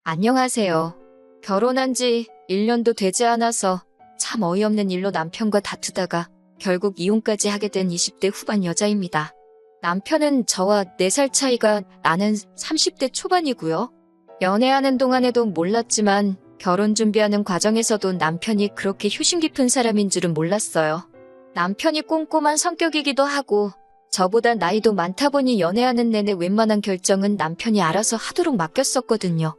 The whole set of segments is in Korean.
안녕하세요. 결혼한 지 1년도 되지 않아서 참 어이없는 일로 남편과 다투다가 결국 이혼까지 하게 된 20대 후반 여자입니다. 남편은 저와 4살 차이가 나는 30대 초반이고요. 연애하는 동안에도 몰랐지만 결혼 준비하는 과정에서도 남편이 그렇게 효심 깊은 사람인 줄은 몰랐어요. 남편이 꼼꼼한 성격이기도 하고 저보다 나이도 많다 보니 연애하는 내내 웬만한 결정은 남편이 알아서 하도록 맡겼었거든요.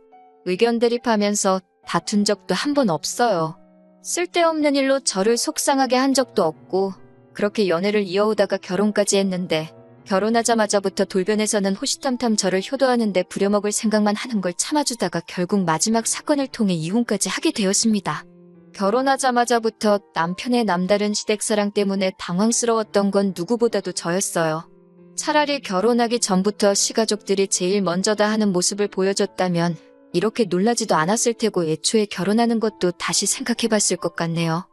의견 대립하면서 다툰 적도 한 번 없어요. 쓸데없는 일로 저를 속상하게 한 적도 없고 그렇게 연애를 이어오다가 결혼까지 했는데 결혼하자마자부터 돌변해서는 호시탐탐 저를 효도하는데 부려먹을 생각만 하는 걸 참아주다가 결국 마지막 사건을 통해 이혼까지 하게 되었습니다. 결혼하자마자부터 남편의 남다른 시댁사랑 때문에 당황스러웠던 건 누구보다도 저였어요. 차라리 결혼하기 전부터 시가족들이 제일 먼저다 하는 모습을 보여줬다면 이렇게 놀라지도 않았을 테고 애초에 결혼하는 것도 다시 생각해봤을 것 같네요.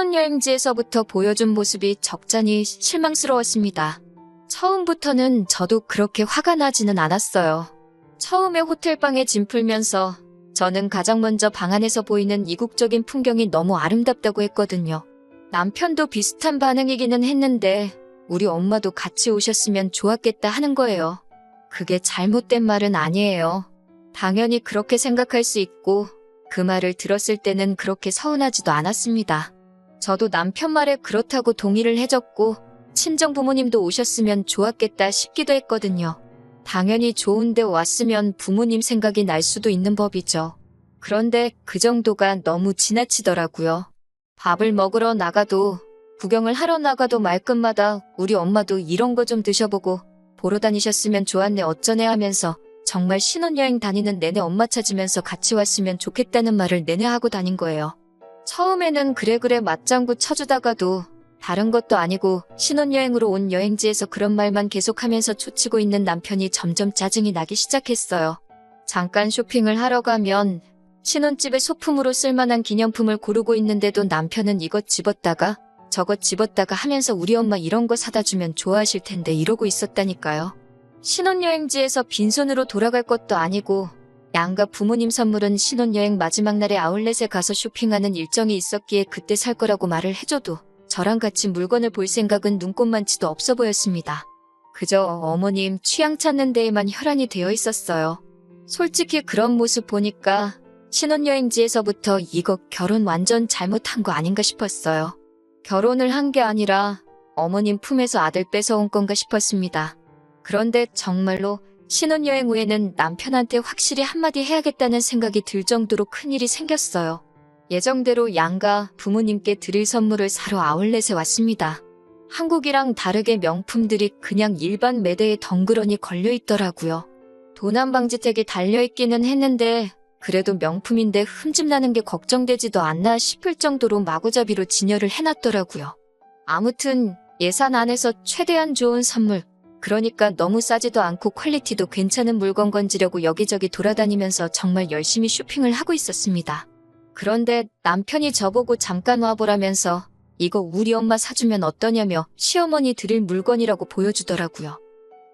신혼여행지에서부터 보여준 모습이 적잖이 실망스러웠습니다. 처음부터는 저도 그렇게 화가 나지는 않았어요. 처음에 호텔방에 짐 풀면서 저는 가장 먼저 방 안에서 보이는 이국적인 풍경이 너무 아름답다고 했거든요. 남편도 비슷한 반응이기는 했는데 우리 엄마도 같이 오셨으면 좋았겠다 하는 거예요. 그게 잘못된 말은 아니에요. 당연히 그렇게 생각할 수 있고 그 말을 들었을 때는 그렇게 서운하지도 않았습니다. 저도 남편 말에 그렇다고 동의를 해줬고 친정 부모님도 오셨으면 좋았겠다 싶기도 했거든요. 당연히 좋은데 왔으면 부모님 생각이 날 수도 있는 법이죠. 그런데 그 정도가 너무 지나치더라고요. 밥을 먹으러 나가도 구경을 하러 나가도 말끝마다 우리 엄마도 이런 거 좀 드셔보고 보러 다니셨으면 좋았네 어쩌네 하면서 정말 신혼여행 다니는 내내 엄마 찾으면서 같이 왔으면 좋겠다는 말을 내내 하고 다닌 거예요. 처음에는 그래 맞장구 쳐주다가도 다른 것도 아니고 신혼여행으로 온 여행지에서 그런 말만 계속하면서 초치고 있는 남편이 점점 짜증이 나기 시작했어요. 잠깐 쇼핑을 하러 가면 신혼집에 소품으로 쓸만한 기념품을 고르고 있는데도 남편은 이것 집었다가 저것 집었다가 하면서 우리 엄마 이런 거 사다 주면 좋아하실 텐데 이러고 있었다니까요. 신혼여행지에서 빈손으로 돌아갈 것도 아니고 양가 부모님 선물은 신혼여행 마지막 날에 아울렛에 가서 쇼핑하는 일정이 있었기에 그때 살 거라고 말을 해줘도 저랑 같이 물건을 볼 생각은 눈꼽만치도 없어 보였습니다. 그저 어머님 취향 찾는 데에만 혈안이 되어 있었어요. 솔직히 그런 모습 보니까 신혼여행지에서부터 이거 결혼 완전 잘못한 거 아닌가 싶었어요. 결혼을 한 게 아니라 어머님 품에서 아들 뺏어온 건가 싶었습니다. 그런데 정말로 신혼여행 후에는 남편한테 확실히 한마디 해야겠다는 생각이 들 정도로 큰일이 생겼어요. 예정대로 양가 부모님께 드릴 선물을 사러 아울렛에 왔습니다. 한국이랑 다르게 명품들이 그냥 일반 매대에 덩그러니 걸려있더라고요. 도난방지택이 달려있기는 했는데 그래도 명품인데 흠집나는 게 걱정되지도 않나 싶을 정도로 마구잡이로 진열을 해놨더라고요. 아무튼 예산 안에서 최대한 좋은 선물, 그러니까 너무 싸지도 않고 퀄리티도 괜찮은 물건 건지려고 여기저기 돌아다니면서 정말 열심히 쇼핑을 하고 있었습니다. 그런데 남편이 저보고 잠깐 와보라면서 이거 우리 엄마 사주면 어떠냐며 시어머니 드릴 물건이라고 보여주더라고요.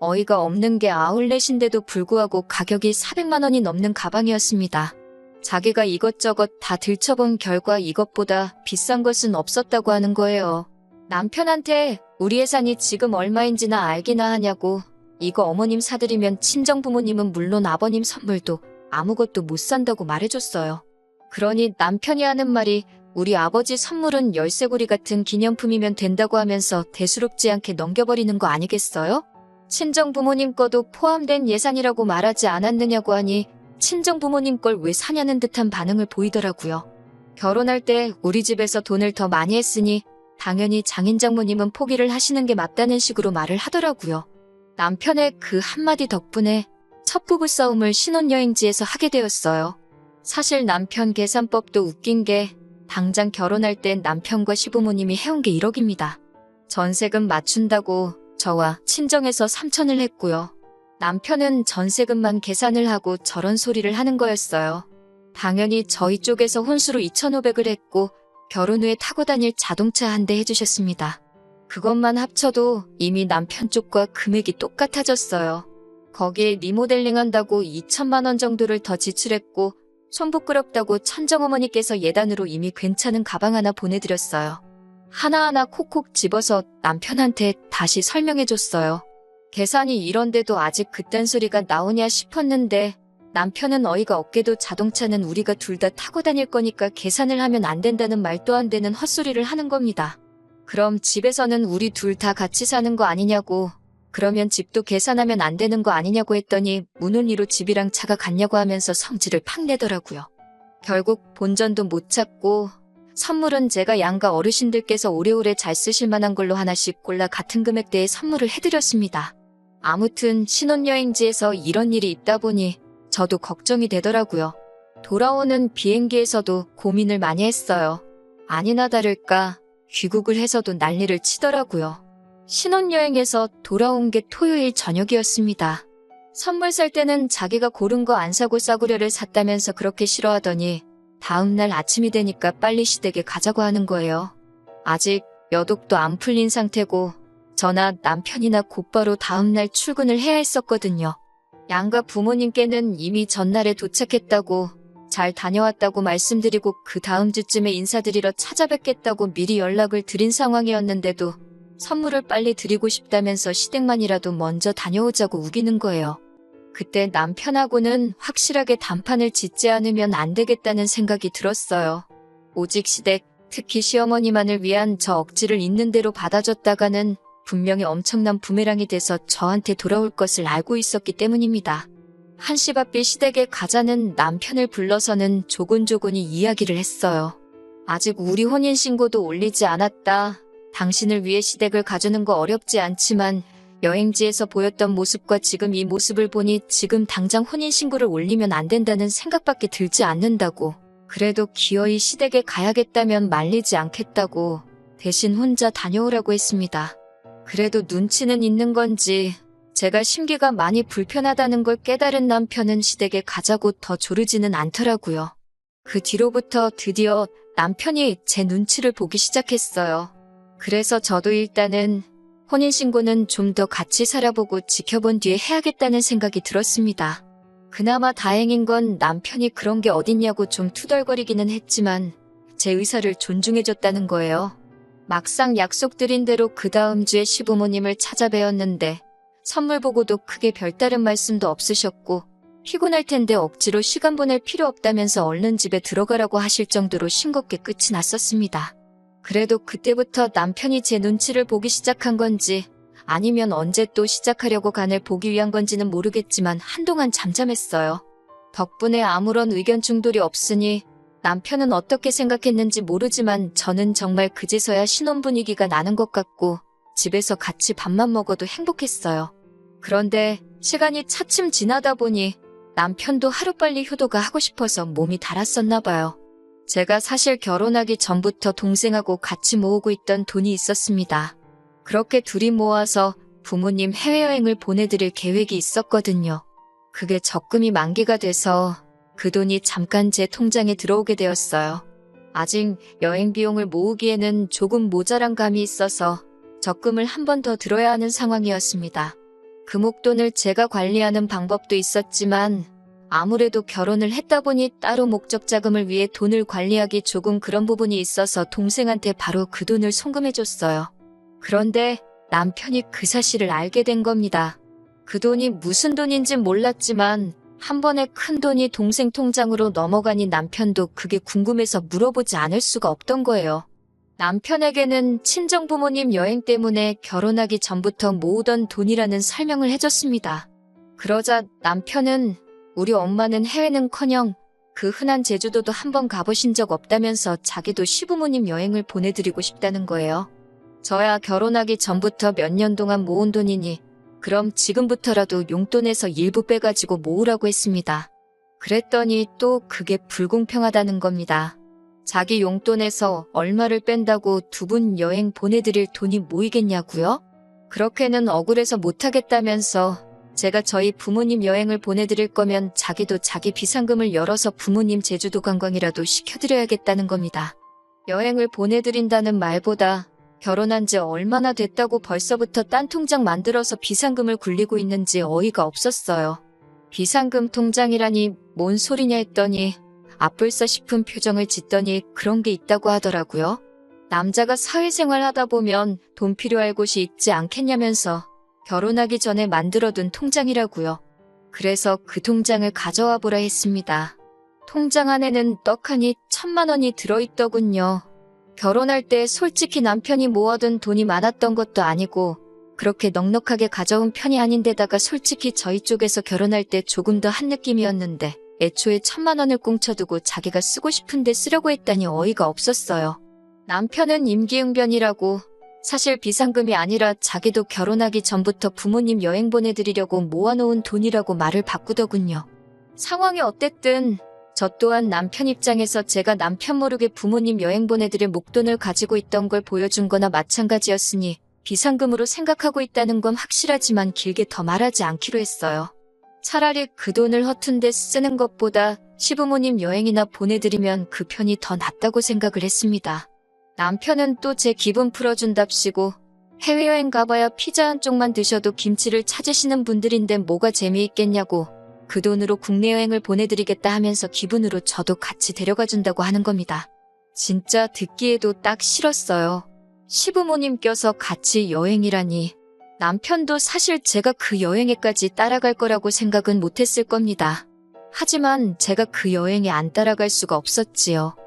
어이가 없는 게 아울렛인데도 불구하고 가격이 400만 원이 넘는 가방이었습니다. 자기가 이것저것 다 들춰본 결과 이것보다 비싼 것은 없었다고 하는 거예요. 남편한테 우리 예산이 지금 얼마인지나 알기나 하냐고 이거 어머님 사드리면 친정부모님은 물론 아버님 선물도 아무것도 못 산다고 말해줬어요. 그러니 남편이 하는 말이 우리 아버지 선물은 열쇠고리 같은 기념품이면 된다고 하면서 대수롭지 않게 넘겨버리는 거 아니겠어요? 친정부모님 거도 포함된 예산이라고 말하지 않았느냐고 하니 친정부모님 걸 왜 사냐는 듯한 반응을 보이더라고요. 결혼할 때 우리 집에서 돈을 더 많이 했으니 당연히 장인장모님은 포기를 하시는 게 맞다는 식으로 말을 하더라고요. 남편의 그 한마디 덕분에 첫 부부싸움을 신혼여행지에서 하게 되었어요. 사실 남편 계산법도 웃긴 게 당장 결혼할 땐 남편과 시부모님이 해온 게 1억입니다. 전세금 맞춘다고 저와 친정에서 3천을 했고요. 남편은 전세금만 계산을 하고 저런 소리를 하는 거였어요. 당연히 저희 쪽에서 혼수로 2,500을 했고 결혼 후에 타고 다닐 자동차 한 대 해주셨습니다. 그것만 합쳐도 이미 남편 쪽과 금액이 똑같아졌어요. 거기에 리모델링 한다고 2천만 원 정도를 더 지출했고 손 부끄럽다고 천정어머니께서 예단으로 이미 괜찮은 가방 하나 보내드렸어요. 하나하나 콕콕 집어서 남편한테 다시 설명해줬어요. 계산이 이런데도 아직 그딴 소리가 나오냐 싶었는데 남편은 어이가 없게도 자동차는 우리가 둘 다 타고 다닐 거니까 계산을 하면 안 된다는 말도 안 되는 헛소리를 하는 겁니다. 그럼 집에서는 우리 둘 다 같이 사는 거 아니냐고, 그러면 집도 계산하면 안 되는 거 아니냐고 했더니 문혼리로 집이랑 차가 같냐고 하면서 성질을 팍 내더라고요. 결국 본전도 못 찾고 선물은 제가 양가 어르신들께서 오래오래 잘 쓰실 만한 걸로 하나씩 골라 같은 금액대에 선물을 해드렸습니다. 아무튼 신혼여행지에서 이런 일이 있다 보니 저도 걱정이 되더라고요. 돌아오는 비행기에서도 고민을 많이 했어요. 아니나 다를까 귀국을 해서도 난리를 치더라고요. 신혼여행에서 돌아온 게 토요일 저녁이었습니다. 선물 살 때는 자기가 고른 거 안 사고 싸구려를 샀다면서 그렇게 싫어하더니 다음날 아침이 되니까 빨리 시댁에 가자고 하는 거예요. 아직 여독도 안 풀린 상태고 저나 남편이나 곧바로 다음날 출근을 해야 했었거든요. 양가 부모님께는 이미 전날에 도착했다고 잘 다녀왔다고 말씀드리고 그 다음 주쯤에 인사드리러 찾아뵙겠다고 미리 연락을 드린 상황이었는데도 선물을 빨리 드리고 싶다면서 시댁만이라도 먼저 다녀오자고 우기는 거예요. 그때 남편하고는 확실하게 단판을 짓지 않으면 안 되겠다는 생각이 들었어요. 오직 시댁, 특히 시어머니만을 위한 저 억지를 있는 대로 받아줬다가는 분명히 엄청난 부메랑이 돼서 저한테 돌아올 것을 알고 있었기 때문입니다. 한시바삐 시댁에 가자는 남편을 불러서는 조곤조곤히 이야기를 했어요. 아직 우리 혼인신고도 올리지 않았다. 당신을 위해 시댁을 가주는 거 어렵지 않지만 여행지에서 보였던 모습과 지금 이 모습을 보니 지금 당장 혼인신고를 올리면 안 된다는 생각밖에 들지 않는다고. 그래도 기어이 시댁에 가야겠다면 말리지 않겠다고 대신 혼자 다녀오라고 했습니다. 그래도 눈치는 있는 건지 제가 심기가 많이 불편하다는 걸 깨달은 남편은 시댁에 가자고 더 조르지는 않더라고요. 그 뒤로부터 드디어 남편이 제 눈치를 보기 시작했어요. 그래서 저도 일단은 혼인신고는 좀 더 같이 살아보고 지켜본 뒤에 해야겠다는 생각이 들었습니다. 그나마 다행인 건 남편이 그런 게 어딨냐고 좀 투덜거리기는 했지만 제 의사를 존중해줬다는 거예요. 막상 약속드린 대로 그 다음 주에 시부모님을 찾아뵈었는데 선물 보고도 크게 별다른 말씀도 없으셨고 피곤할 텐데 억지로 시간 보낼 필요 없다면서 얼른 집에 들어가라고 하실 정도로 싱겁게 끝이 났었습니다. 그래도 그때부터 남편이 제 눈치를 보기 시작한 건지 아니면 언제 또 시작하려고 간을 보기 위한 건지는 모르겠지만 한동안 잠잠했어요. 덕분에 아무런 의견 충돌이 없으니 남편은 어떻게 생각했는지 모르지만 저는 정말 그제서야 신혼 분위기가 나는 것 같고 집에서 같이 밥만 먹어도 행복했어요. 그런데 시간이 차츰 지나다 보니 남편도 하루빨리 효도가 하고 싶어서 몸이 달았었나 봐요. 제가 사실 결혼하기 전부터 동생하고 같이 모으고 있던 돈이 있었습니다. 그렇게 둘이 모아서 부모님 해외여행을 보내드릴 계획이 있었거든요. 그게 적금이 만기가 돼서 그 돈이 잠깐 제 통장에 들어오게 되었어요. 아직 여행 비용을 모으기에는 조금 모자란 감이 있어서 적금을 한 번 더 들어야 하는 상황이었습니다. 그 목돈을 제가 관리하는 방법도 있었지만 아무래도 결혼을 했다 보니 따로 목적 자금을 위해 돈을 관리하기 조금 그런 부분이 있어서 동생한테 바로 그 돈을 송금해줬어요. 그런데 남편이 그 사실을 알게 된 겁니다. 그 돈이 무슨 돈인진 몰랐지만 한 번에 큰 돈이 동생 통장으로 넘어가니 남편도 그게 궁금해서 물어보지 않을 수가 없던 거예요. 남편에게는 친정부모님 여행 때문에 결혼하기 전부터 모으던 돈이라는 설명을 해줬습니다. 그러자 남편은 우리 엄마는 해외는커녕 그 흔한 제주도도 한번 가보신 적 없다면서 자기도 시부모님 여행을 보내드리고 싶다는 거예요. 저야 결혼하기 전부터 몇 년 동안 모은 돈이니 그럼 지금부터라도 용돈에서 일부 빼가지고 모으라고 했습니다. 그랬더니 또 그게 불공평하다는 겁니다. 자기 용돈에서 얼마를 뺀다고 두 분 여행 보내드릴 돈이 모이겠냐고요? 그렇게는 억울해서 못하겠다면서 제가 저희 부모님 여행을 보내드릴 거면 자기도 자기 비상금을 열어서 부모님 제주도 관광이라도 시켜드려야겠다는 겁니다. 여행을 보내드린다는 말보다 결혼한 지 얼마나 됐다고 벌써부터 딴 통장 만들어서 비상금을 굴리고 있는지 어이가 없었어요. 비상금 통장이라니 뭔 소리냐 했더니 아뿔싸 싶은 표정을 짓더니 그런 게 있다고 하더라고요. 남자가 사회생활 하다 보면 돈 필요할 곳이 있지 않겠냐면서 결혼하기 전에 만들어둔 통장이라고요. 그래서 그 통장을 가져와 보라 했습니다. 통장 안에는 떡하니 1,000만 원이 들어있더군요. 결혼할 때 솔직히 남편이 모아둔 돈이 많았던 것도 아니고 그렇게 넉넉하게 가져온 편이 아닌데다가 솔직히 저희 쪽에서 결혼할 때 조금 더 한 느낌이었는데 애초에 1,000만 원을 꽁쳐두고 자기가 쓰고 싶은데 쓰려고 했다니 어이가 없었어요. 남편은 임기응변이라고 사실 비상금이 아니라 자기도 결혼하기 전부터 부모님 여행 보내드리려고 모아놓은 돈이라고 말을 바꾸더군요. 상황이 어땠든 저 또한 남편 입장에서 제가 남편 모르게 부모님 여행 보내드릴 목돈을 가지고 있던 걸 보여준 거나 마찬가지였으니 비상금으로 생각하고 있다는 건 확실하지만 길게 더 말하지 않기로 했어요. 차라리 그 돈을 허튼 데 쓰는 것보다 시부모님 여행이나 보내드리면 그 편이 더 낫다고 생각을 했습니다. 남편은 또 제 기분 풀어준답시고 해외여행 가봐야 피자 한 쪽만 드셔도 김치를 찾으시는 분들인데 뭐가 재미있겠냐고 그 돈으로 국내 여행을 보내드리겠다 하면서 기분으로 저도 같이 데려가 준다고 하는 겁니다. 진짜 듣기에도 딱 싫었어요. 시부모님 껴서 같이 여행이라니. 남편도 사실 제가 그 여행에까지 따라갈 거라고 생각은 못했을 겁니다. 하지만 제가 그 여행에 안 따라갈 수가 없었지요.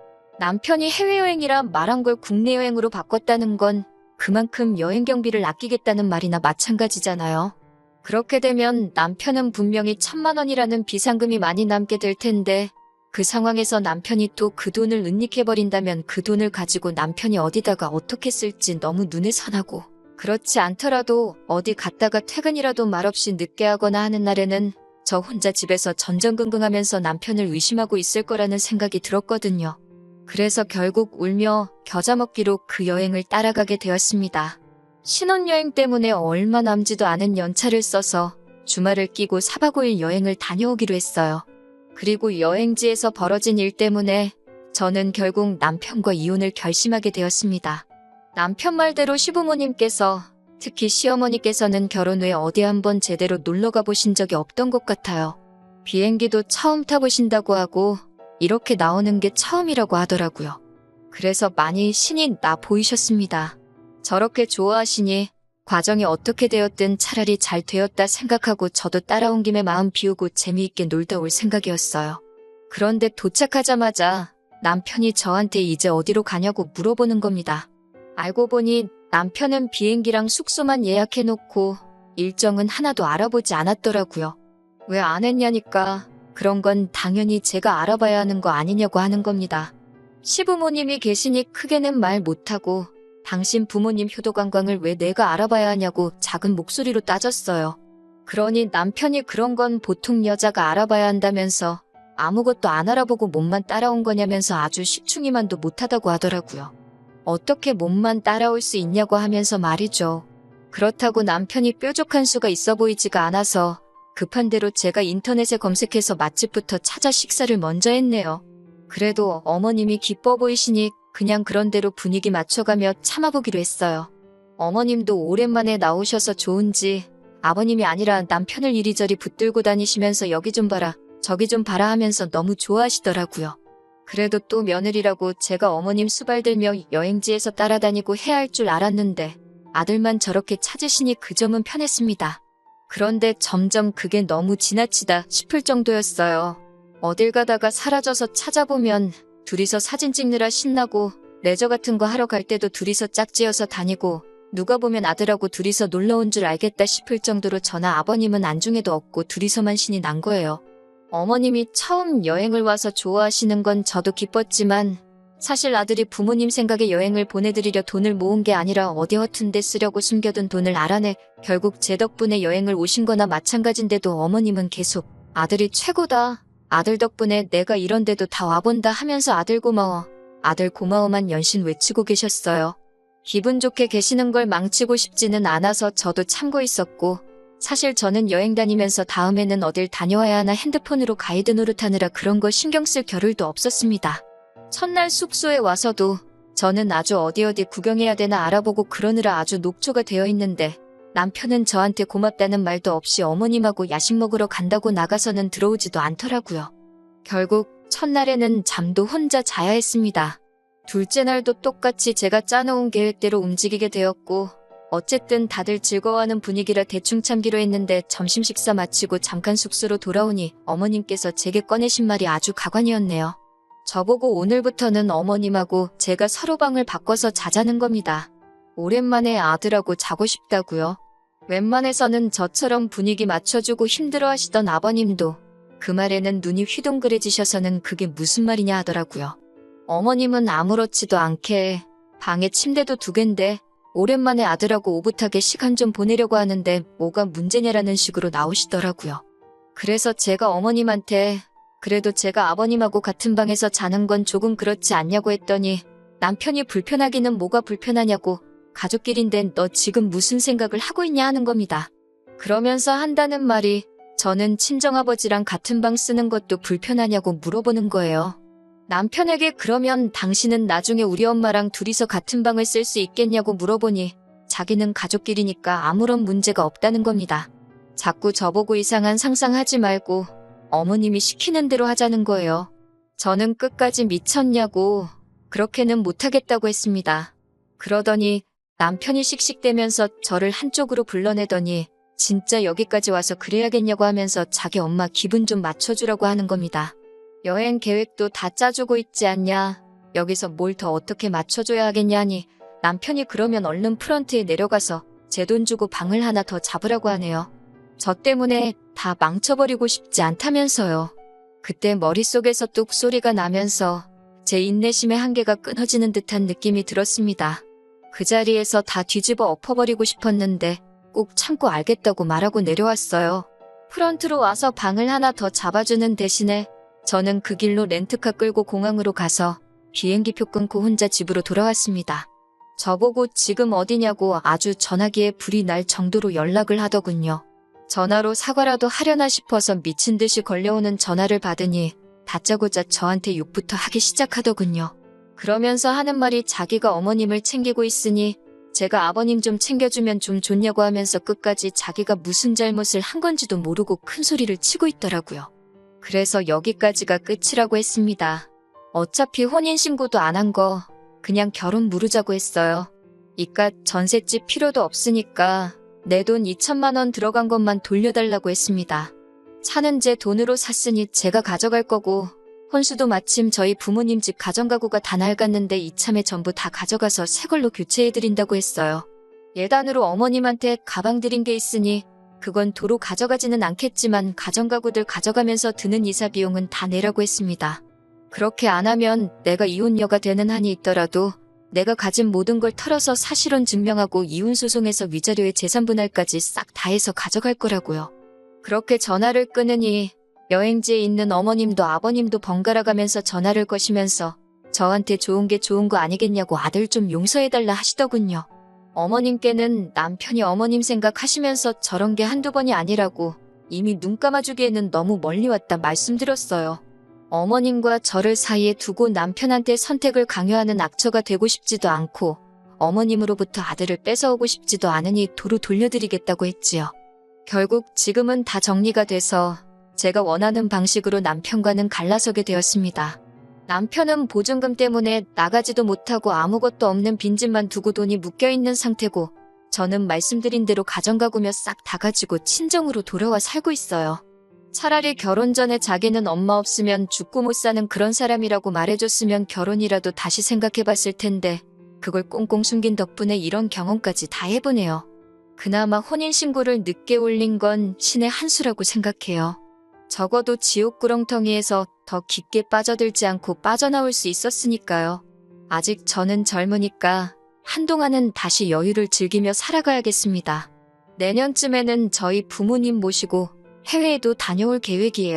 남편이 해외여행이라 말한 걸 국내 여행으로 바꿨다는 건 그만큼 여행 경비를 아끼겠다는 말이나 마찬가지잖아요. 그렇게 되면 남편은 분명히 1,000만 원이라는 비상금이 많이 남게 될 텐데 그 상황에서 남편이 또 그 돈을 은닉해버린다면 그 돈을 가지고 남편이 어디다가 어떻게 쓸지 너무 눈에 선하고 그렇지 않더라도 어디 갔다가 퇴근이라도 말없이 늦게 하거나 하는 날에는 저 혼자 집에서 전전긍긍하면서 남편을 의심하고 있을 거라는 생각이 들었거든요. 그래서 결국 울며 겨자 먹기로 그 여행을 따라가게 되었습니다. 신혼여행 때문에 얼마 남지도 않은 연차를 써서 주말을 끼고 4박 5일 여행을 다녀오기로 했어요. 그리고 여행지에서 벌어진 일 때문에 저는 결국 남편과 이혼을 결심하게 되었습니다. 남편 말대로 시부모님께서 특히 시어머니께서는 결혼 후에 어디 한번 제대로 놀러가 보신 적이 없던 것 같아요. 비행기도 처음 타보신다고 하고 이렇게 나오는 게 처음이라고 하더라고요. 그래서 많이 신이 나 보이셨습니다. 저렇게 좋아하시니 과정이 어떻게 되었든 차라리 잘 되었다 생각하고 저도 따라온 김에 마음 비우고 재미있게 놀다 올 생각이었어요. 그런데 도착하자마자 남편이 저한테 이제 어디로 가냐고 물어보는 겁니다. 알고 보니 남편은 비행기랑 숙소만 예약해놓고 일정은 하나도 알아보지 않았더라고요. 왜 안 했냐니까 그런 건 당연히 제가 알아봐야 하는 거 아니냐고 하는 겁니다. 시부모님이 계시니 크게는 말 못하고 당신 부모님 효도관광을 왜 내가 알아봐야 하냐고 작은 목소리로 따졌어요. 그러니 남편이 그런 건 보통 여자가 알아봐야 한다면서 아무것도 안 알아보고 몸만 따라온 거냐면서 아주 식충이만도 못하다고 하더라고요. 어떻게 몸만 따라올 수 있냐고 하면서 말이죠. 그렇다고 남편이 뾰족한 수가 있어 보이지가 않아서 급한 대로 제가 인터넷에 검색해서 맛집부터 찾아 식사를 먼저 했네요. 그래도 어머님이 기뻐 보이시니 그냥 그런 대로 분위기 맞춰가며 참아보기로 했어요. 어머님도 오랜만에 나오셔서 좋은지 아버님이 아니라 남편을 이리저리 붙들고 다니시면서 여기 좀 봐라 저기 좀 봐라 하면서 너무 좋아하시더라고요. 그래도 또 며느리라고 제가 어머님 수발들며 여행지에서 따라다니고 해야 할 줄 알았는데 아들만 저렇게 찾으시니 그 점은 편했습니다. 그런데 점점 그게 너무 지나치다 싶을 정도였어요. 어딜 가다가 사라져서 찾아보면 둘이서 사진 찍느라 신나고 레저 같은 거 하러 갈 때도 둘이서 짝지어서 다니고 누가 보면 아들하고 둘이서 놀러 온 줄 알겠다 싶을 정도로 저나 아버님은 안중에도 없고 둘이서만 신이 난 거예요. 어머님이 처음 여행을 와서 좋아하시는 건 저도 기뻤지만 사실 아들이 부모님 생각에 여행을 보내드리려 돈을 모은 게 아니라 어디 허튼 데 쓰려고 숨겨둔 돈을 알아내 결국 제 덕분에 여행을 오신 거나 마찬가지인데도 어머님은 계속 아들이 최고다. 아들 덕분에 내가 이런 데도 다 와본다 하면서 아들 고마워. 아들 고마워만 연신 외치고 계셨어요. 기분 좋게 계시는 걸 망치고 싶지는 않아서 저도 참고 있었고 사실 저는 여행 다니면서 다음에는 어딜 다녀와야 하나 핸드폰으로 가이드 노릇하느라 그런 거 신경 쓸 겨를도 없었습니다. 첫날 숙소에 와서도 저는 아주 어디 구경해야 되나 알아보고 그러느라 아주 녹초가 되어 있는데 남편은 저한테 고맙다는 말도 없이 어머님하고 야식 먹으러 간다고 나가서는 들어오지도 않더라고요. 결국 첫날에는 잠도 혼자 자야 했습니다. 둘째 날도 똑같이 제가 짜놓은 계획대로 움직이게 되었고 어쨌든 다들 즐거워하는 분위기라 대충 참기로 했는데 점심 식사 마치고 잠깐 숙소로 돌아오니 어머님께서 제게 꺼내신 말이 아주 가관이었네요. 저보고 오늘부터는 어머님하고 제가 서로 방을 바꿔서 자자는 겁니다. 오랜만에 아들하고 자고 싶다고요. 웬만해서는 저처럼 분위기 맞춰주고 힘들어하시던 아버님도 그 말에는 눈이 휘둥그레지셔서는 그게 무슨 말이냐 하더라고요. 어머님은 아무렇지도 않게 방에 침대도 2개인데 오랜만에 아들하고 오붓하게 시간 좀 보내려고 하는데 뭐가 문제냐라는 식으로 나오시더라고요. 그래서 제가 어머님한테 그래도 제가 아버님하고 같은 방에서 자는 건 조금 그렇지 않냐고 했더니 남편이 불편하기는 뭐가 불편하냐고 가족끼리인데 너 지금 무슨 생각을 하고 있냐 하는 겁니다. 그러면서 한다는 말이 저는 친정아버지랑 같은 방 쓰는 것도 불편하냐고 물어보는 거예요. 남편에게 그러면 당신은 나중에 우리 엄마랑 둘이서 같은 방을 쓸 수 있겠냐고 물어보니 자기는 가족끼리니까 아무런 문제가 없다는 겁니다. 자꾸 저보고 이상한 상상하지 말고 어머님이 시키는 대로 하자는 거예요. 저는 끝까지 미쳤냐고 그렇게는 못하겠다고 했습니다. 그러더니 남편이 씩씩대면서 저를 한쪽으로 불러내더니 진짜 여기까지 와서 그래야겠냐고 하면서 자기 엄마 기분 좀 맞춰주라고 하는 겁니다. 여행 계획도 다 짜주고 있지 않냐. 여기서 뭘 더 어떻게 맞춰줘야 하겠냐니 남편이 그러면 얼른 프런트에 내려가서 제 돈 주고 방을 하나 더 잡으라고 하네요. 저 때문에 다 망쳐버리고 싶지 않다면서요. 그때 머릿속에서 뚝 소리가 나면서 제 인내심의 한계가 끊어지는 듯한 느낌이 들었습니다. 그 자리에서 다 뒤집어 엎어버리고 싶었는데 꼭 참고 알겠다고 말하고 내려왔어요. 프런트로 와서 방을 하나 더 잡아주는 대신에 저는 그 길로 렌트카 끌고 공항으로 가서 비행기표 끊고 혼자 집으로 돌아왔습니다. 저보고 지금 어디냐고 아주 전화기에 불이 날 정도로 연락을 하더군요. 전화로 사과라도 하려나 싶어서 미친 듯이 걸려오는 전화를 받으니 다짜고짜 저한테 욕부터 하기 시작하더군요. 그러면서 하는 말이 자기가 어머님을 챙기고 있으니 제가 아버님 좀 챙겨주면 좀 좋냐고 하면서 끝까지 자기가 무슨 잘못을 한 건지도 모르고 큰 소리를 치고 있더라고요. 그래서 여기까지가 끝이라고 했습니다. 어차피 혼인신고도 안 한 거 그냥 결혼 무르자고 했어요. 이깟 전셋집 필요도 없으니까 내 돈 2천만 원 들어간 것만 돌려달라고 했습니다. 차는 제 돈으로 샀으니 제가 가져갈 거고 혼수도 마침 저희 부모님 집 가정가구가 다 낡았는데 이참에 전부 다 가져가서 새 걸로 교체해드린다고 했어요. 예단으로 어머님한테 가방 드린 게 있으니 그건 도로 가져가지는 않겠지만 가정가구들 가져가면서 드는 이사 비용은 다 내라고 했습니다. 그렇게 안 하면 내가 이혼녀가 되는 한이 있더라도 내가 가진 모든 걸 털어서 사실혼 증명하고 이혼소송에서 위자료에 재산분할까지 싹 다 해서 가져갈 거라고요. 그렇게 전화를 끊으니 여행지에 있는 어머님도 아버님도 번갈아 가면서 전화를 거시면서 저한테 좋은 게 좋은 거 아니겠냐고 아들 좀 용서해달라 하시더군요. 어머님께는 남편이 어머님 생각하시면서 저런 게 한두 번이 아니라고 이미 눈 감아주기에는 너무 멀리 왔다 말씀드렸어요. 어머님과 저를 사이에 두고 남편한테 선택을 강요하는 악처가 되고 싶지도 않고 어머님으로부터 아들을 뺏어오고 싶지도 않으니 도로 돌려드리겠다고 했지요. 결국 지금은 다 정리가 돼서 제가 원하는 방식으로 남편과는 갈라서게 되었습니다. 남편은 보증금 때문에 나가지도 못하고 아무것도 없는 빈집만 두고 돈이 묶여있는 상태고 저는 말씀드린 대로 가정가구며 싹 다 가지고 친정으로 돌아와 살고 있어요. 차라리 결혼 전에 자기는 엄마 없으면 죽고 못 사는 그런 사람이라고 말해줬으면 결혼이라도 다시 생각해봤을 텐데 그걸 꽁꽁 숨긴 덕분에 이런 경험까지 다 해보네요. 그나마 혼인신고를 늦게 올린 건 신의 한 수라고 생각해요. 적어도 지옥 구렁텅이에서 더 깊게 빠져들지 않고 빠져나올 수 있었으니까요. 아직 저는 젊으니까 한동안은 다시 여유를 즐기며 살아가야겠습니다. 내년쯤에는 저희 부모님 모시고 해외에도 다녀올 계획이에요.